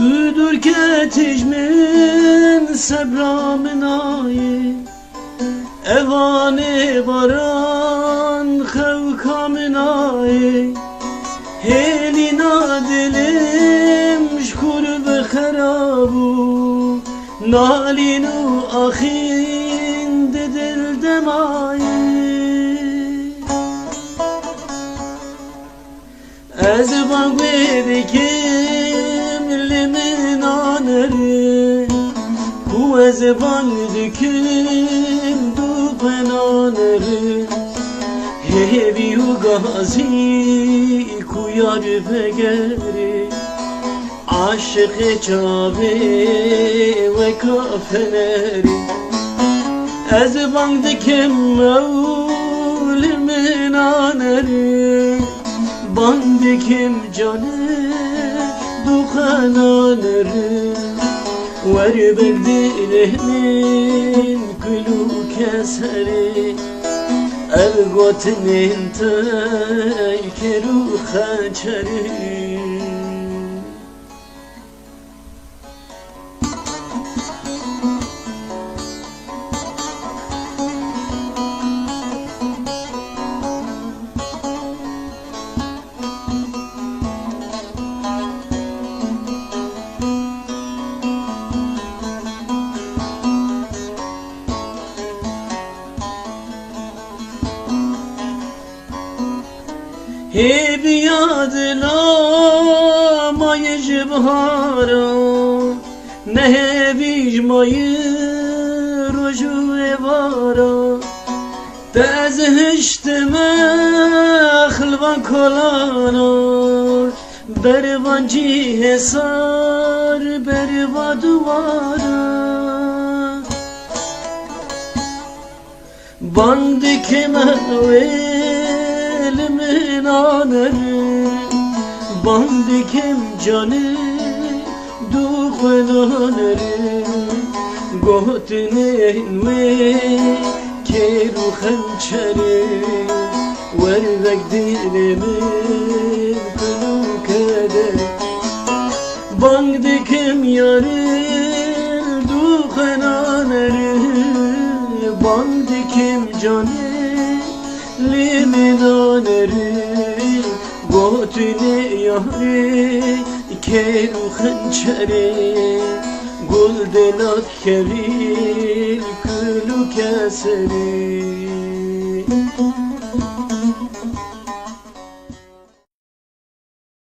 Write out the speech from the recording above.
Tudur ketiş min sebra min ayı Evane baran xevka min ayı Helina dilim şkur be kharabu Nalinu ahin de dil demayı Ez bangvedekim limin aneri Ku ez bangvedekim dupen aneri Hevi u gazi ku yar vegeri Aşık çabe ve kafeneri Ez bangvedekim limin aneri Bandikim canı dukananırı Ver berdilinin külü keseri El gotinin teykeru hançeri He biyad la mayj bahara Ne heviş mayı roju evara Tez hiştime xılvan kolana Bervancı hesar berva duvara Bandikime elimin aneri Bandikim canı duğun aneri Gohtinin ve keru hançeri Vervek dilimin kulu keder Bandikim yaril duğun aneri Bandikim canı liminaneri Gotüne yahri keru hançeri Gul delat keril külü keseri